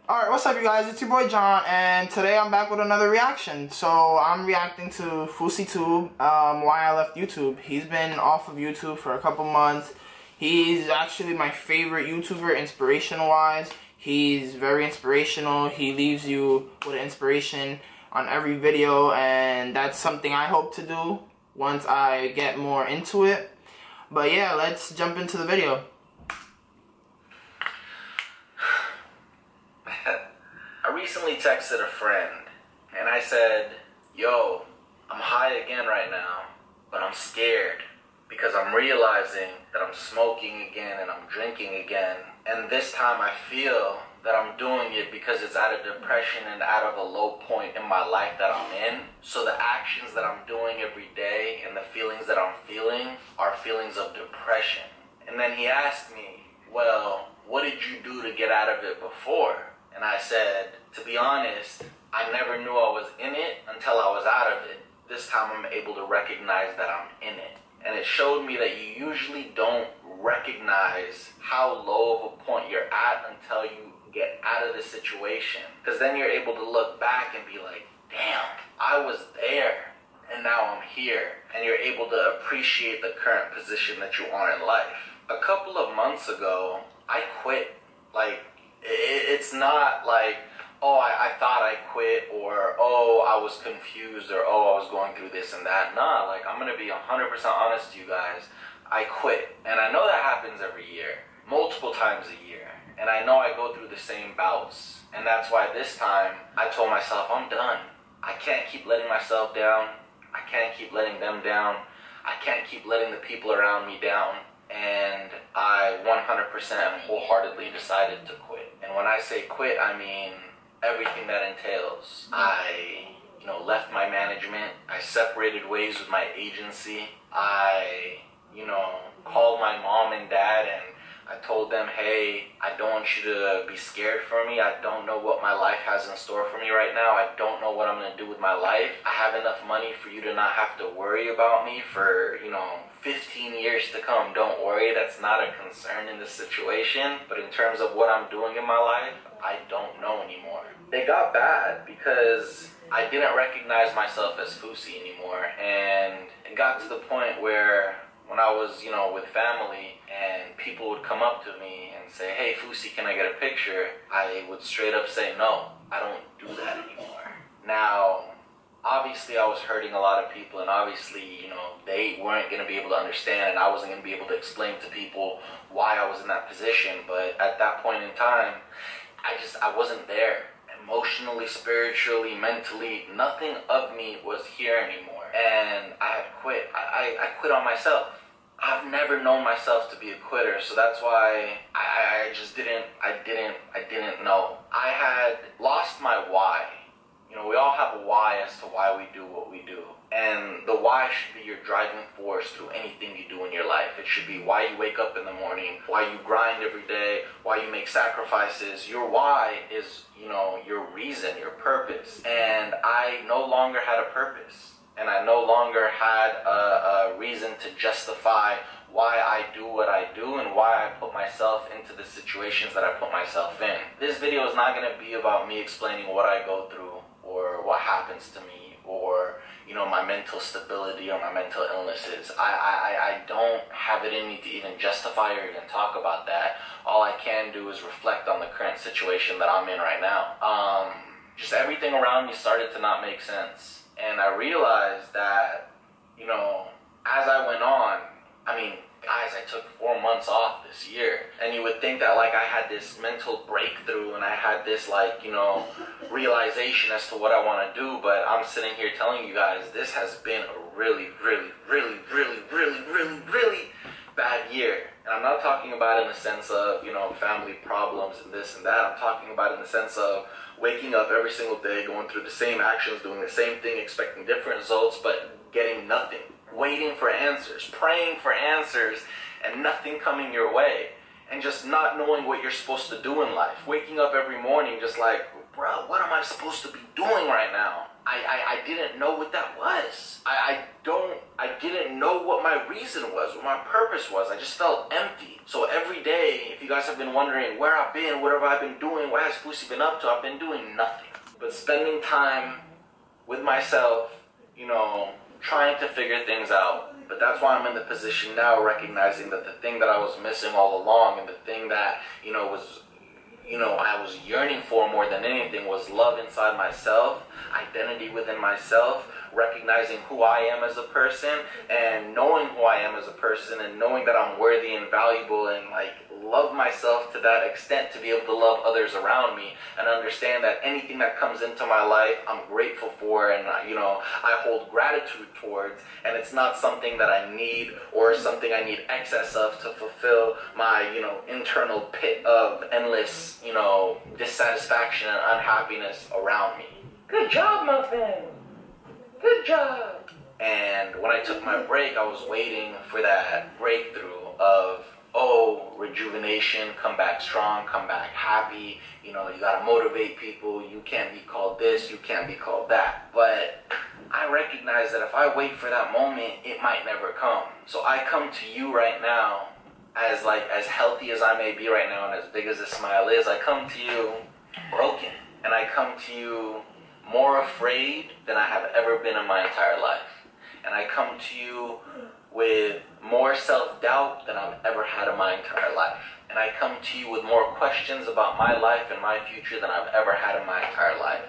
Alright, what's up you guys? It's your boy John, and today I'm back with another reaction. So I'm reacting to Fousey Tube, why I left YouTube. He's been off of YouTube for a couple months. He's actually my favorite YouTuber, inspiration-wise. He's very inspirational. He leaves you with inspiration on every video, and that's something I hope to do once I get more into it. But yeah, let's jump into the video. I recently texted a friend and I said, yo, I'm high again right now, but I'm scared because I'm realizing that I'm smoking again and I'm drinking again. And this time I feel that I'm doing it because it's out of depression and out of a low point in my life that I'm in. So the actions that I'm doing every day and the feelings that I'm feeling are feelings of depression. And then he asked me, well, what did you do to get out of it before? And I said, to be honest, I never knew I was in it until I was out of it. This time I'm able to recognize that I'm in it. And it showed me that you usually don't recognize how low of a point you're at until you get out of the situation. Because then you're able to look back and be like, damn, I was there and now I'm here. And you're able to appreciate the current position that you are in life. A couple of months ago, I quit. It's not like, oh, I thought I quit, or oh, I was confused, or oh, I was going through this and that. Nah, I'm going to be 100% honest to you guys. I quit. And I know that happens every year, multiple times a year. And I know I go through the same bouts. And that's why this time I told myself, I'm done. I can't keep letting myself down. I can't keep letting them down. I can't keep letting the people around me down. And I 100% wholeheartedly decided to quit. And when I say quit, I mean everything that entails. I, left my management. I separated ways with my agency. I, called my mom and dad and I told them, hey, I don't want you to be scared for me. I don't know what my life has in store for me right now. I don't know what I'm going to do with my life. I have enough money for you to not have to worry about me for, 15 years to come. Don't worry, that's not a concern in this situation. But in terms of what I'm doing in my life, I don't know anymore. It got bad because I didn't recognize myself as Fousey anymore. And it got to the point where when I was, with family and people would come up to me and say, hey, Fousey, can I get a picture? I would straight up say, no, I don't do that anymore. Now, obviously I was hurting a lot of people, and obviously, they weren't going to be able to understand, and I wasn't going to be able to explain to people why I was in that position. But at that point in time, I wasn't there. Emotionally, spiritually, mentally, nothing of me was here anymore. And I had quit. I quit on myself. I've never known myself to be a quitter, so that's why I didn't know. I had lost my why. We all have a why as to why we do what we do. And the why should be your driving force through anything you do in your life. It should be why you wake up in the morning, why you grind every day, why you make sacrifices. Your why is, your reason, your purpose. And I no longer had a purpose. And I no longer had a reason to justify why I do what I do and why I put myself into the situations that I put myself in. This video is not going to be about me explaining what I go through or what happens to me or, my mental stability or my mental illnesses. I don't have it in me to even justify or even talk about that. All I can do is reflect on the current situation that I'm in right now. Just everything around me started to not make sense. And I realized that, as I went on, guys, I took 4 months off this year. And you would think that, I had this mental breakthrough and I had this, realization as to what I want to do. But I'm sitting here telling you guys, this has been a really, really, really, really, really, really, really bad year. And I'm not talking about it in the sense of, family problems and this and that. I'm talking about it in the sense of waking up every single day, going through the same actions, doing the same thing, expecting different results, but getting nothing. Waiting for answers, praying for answers, and nothing coming your way. And just not knowing what you're supposed to do in life. Waking up every morning just like, bro, what am I supposed to be doing right now? I didn't know what that was. I didn't know what my reason was, what my purpose was. I just felt empty. So every day, if you guys have been wondering where I've been, what have I been doing, what has Fousey been up to, I've been doing nothing. But spending time with myself, you know, trying to figure things out. But that's why I'm in the position now, recognizing that the thing that I was missing all along, and the thing that, I was yearning for more than anything, was love inside myself, identity within myself, recognizing who I am as a person, and knowing who I am as a person, and knowing that I'm worthy and valuable, and love myself to that extent to be able to love others around me, and understand that anything that comes into my life I'm grateful for, and I hold gratitude towards, and it's not something that I need or something I need excess of to fulfill my internal pit of endless dissatisfaction and unhappiness around me. Good job, Muffin. Good job. And when I took my break, I was waiting for that breakthrough of, rejuvenation, come back strong, come back happy, you gotta motivate people, you can't be called this, you can't be called that. But I recognize that if I wait for that moment, it might never come. So I come to you right now, as healthy as I may be right now, and as big as this smile is, I come to you broken. And I come to you more afraid than I have ever been in my entire life. And I come to you with more self-doubt than I've ever had in my entire life. And I come to you with more questions about my life and my future than I've ever had in my entire life.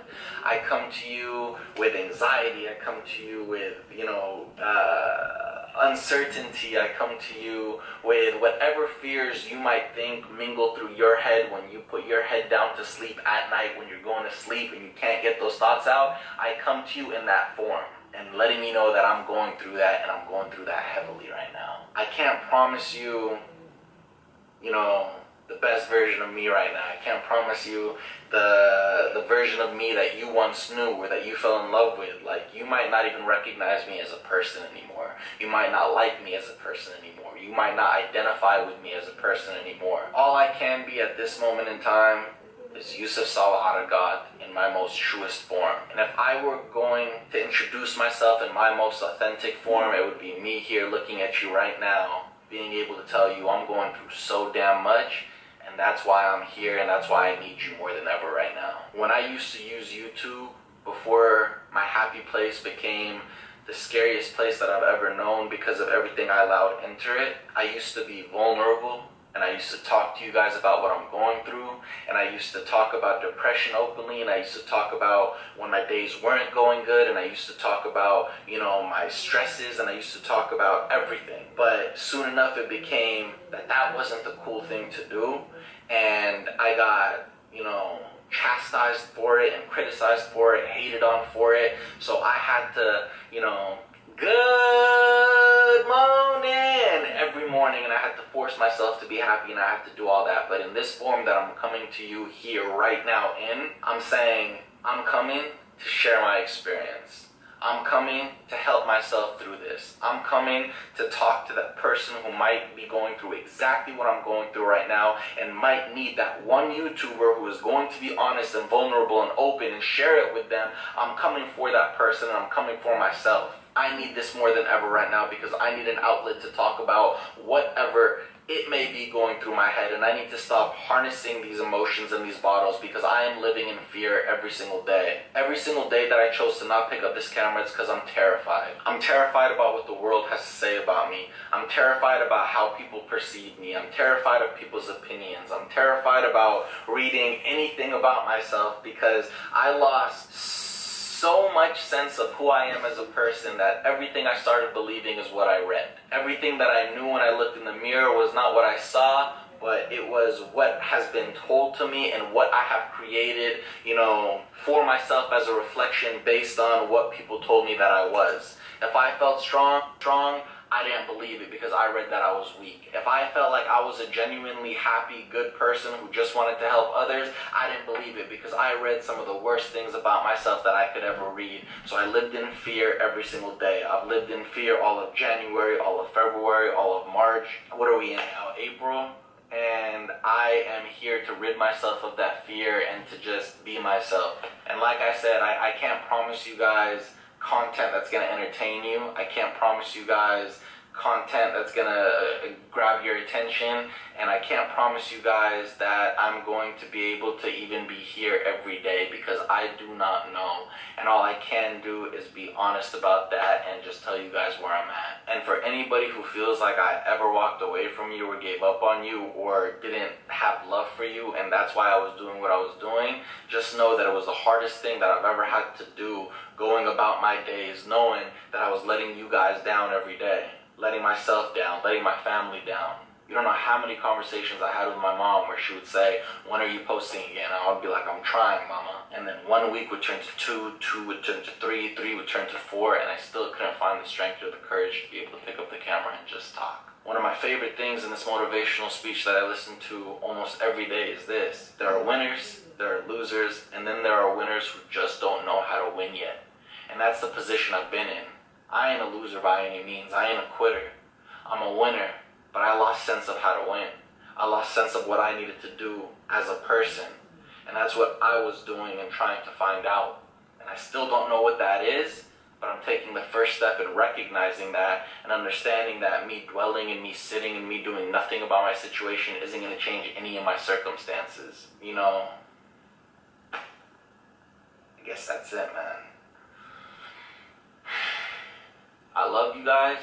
I come to you with anxiety. I come to you with, uncertainty. I come to you with whatever fears you might think mingle through your head when you put your head down to sleep at night, when you're going to sleep and you can't get those thoughts out. I come to you in that form, and letting you know that I'm going through that, and I'm going through that heavily right now. I can't promise you, the best version of me right now. I can't promise you the version of me that you once knew or that you fell in love with. You might not even recognize me as a person anymore. You might not like me as a person anymore. You might not identify with me as a person anymore. All I can be at this moment in time is Yusuf Salah God in my most truest form. And if I were going to introduce myself in my most authentic form, it would be me here looking at you right now, being able to tell you I'm going through so damn much, and that's why I'm here, and that's why I need you more than ever right now. When I used to use YouTube, before my happy place became the scariest place that I've ever known because of everything I allowed enter it, I used to be vulnerable, and I used to talk to you guys about what I'm going through, and I used to talk about depression openly, and I used to talk about when my days weren't going good, and I used to talk about, my stresses, and I used to talk about everything. But soon enough it became that wasn't the cool thing to do, and I got, chastised for it and criticized for it, hated on for it. So I had to, good morning every morning, and I had to force myself to be happy, and I had to do all that. But in this form that I'm coming to you here right now I'm saying I'm coming to share my experience. I'm coming to help myself through this. I'm coming to talk to that person who might be going through exactly what I'm going through right now, and might need that one YouTuber who is going to be honest and vulnerable and open and share it with them. I'm coming for that person, and I'm coming for myself. I need this more than ever right now, because I need an outlet to talk about whatever it may be going through my head, and I need to stop harnessing these emotions in these bottles, because I am living in fear every single day. Every single day that I chose to not pick up this camera, it's because I'm terrified. I'm terrified about what the world has to say about me. I'm terrified about how people perceive me. I'm terrified of people's opinions. I'm terrified about reading anything about myself, because I lost so much sense of who I am as a person that everything I started believing is what I read. Everything that I knew when I looked in the mirror was not what I saw, but it was what has been told to me and what I have created, for myself as a reflection based on what people told me that I was. If I felt strong, I didn't believe it, because I read that I was weak. If I felt like I was a genuinely happy, good person who just wanted to help others, I didn't believe it, because I read some of the worst things about myself that I could ever read. So I lived in fear every single day. I've lived in fear all of January, all of February, all of March. What are we in now? April? and I am here to rid myself of that fear and to just be myself. And like I said, I can't promise you guys content that's going to entertain you. I can't promise you guys content that's going to grab your attention, and I can't promise you guys that I'm going to be able to even be here every day, because I do not know. And all I can do is be honest about that and just tell you guys where I'm at. And for anybody who feels like I ever walked away from you or gave up on you or didn't have love for you, and that's why I was doing what I was doing, just know that it was the hardest thing that I've ever had to do, going about my days knowing that I was letting you guys down every day, letting myself down, letting my family down. You don't know how many conversations I had with my mom where she would say, "When are you posting again?" And I would be like, "I'm trying, mama." And then 1 week would turn to 2, 2 would turn to 3, 3 would turn to 4, and I still couldn't find the strength or the courage to be able to pick up the camera and just talk. One of my favorite things in this motivational speech that I listen to almost every day is this: there are winners, there are losers, and then there are winners who just don't know how to win yet. And that's the position I've been in. I ain't a loser by any means. I ain't a quitter. I'm a winner, but I lost sense of how to win. I lost sense of what I needed to do as a person. And that's what I was doing and trying to find out. And I still don't know what that is, but I'm taking the first step in recognizing that and understanding that me dwelling and me sitting and me doing nothing about my situation isn't going to change any of my circumstances. You know, I guess that's it, man. I love you guys.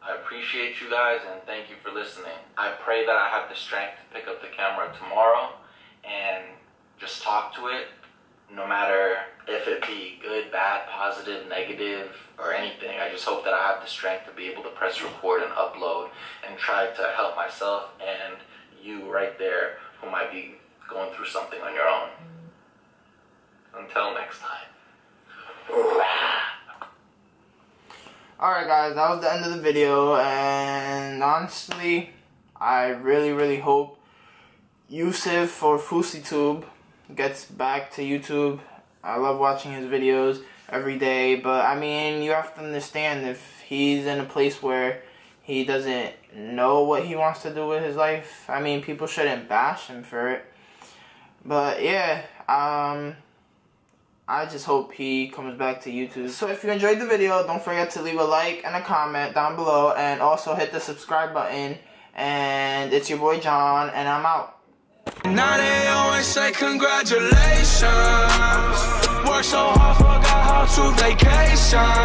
I appreciate you guys, and thank you for listening. I pray that I have the strength to pick up the camera tomorrow and just talk to it, no matter if it be good, bad, positive, negative, or anything. I just hope that I have the strength to be able to press record and upload and try to help myself and you right there who might be going through something on your own. Until next time. Alright guys, that was the end of the video, and honestly, I really hope Yusuf or FouseyTube gets back to YouTube. I love watching his videos every day, but I mean, you have to understand, if he's in a place where he doesn't know what he wants to do with his life, I mean, people shouldn't bash him for it. But yeah, I just hope he comes back to YouTube. So if you enjoyed the video, don't forget to leave a like and a comment down below, and also hit the subscribe button. And it's your boy John, and I'm out. Now they always say congratulations. Work so hard, forgot how to vacation.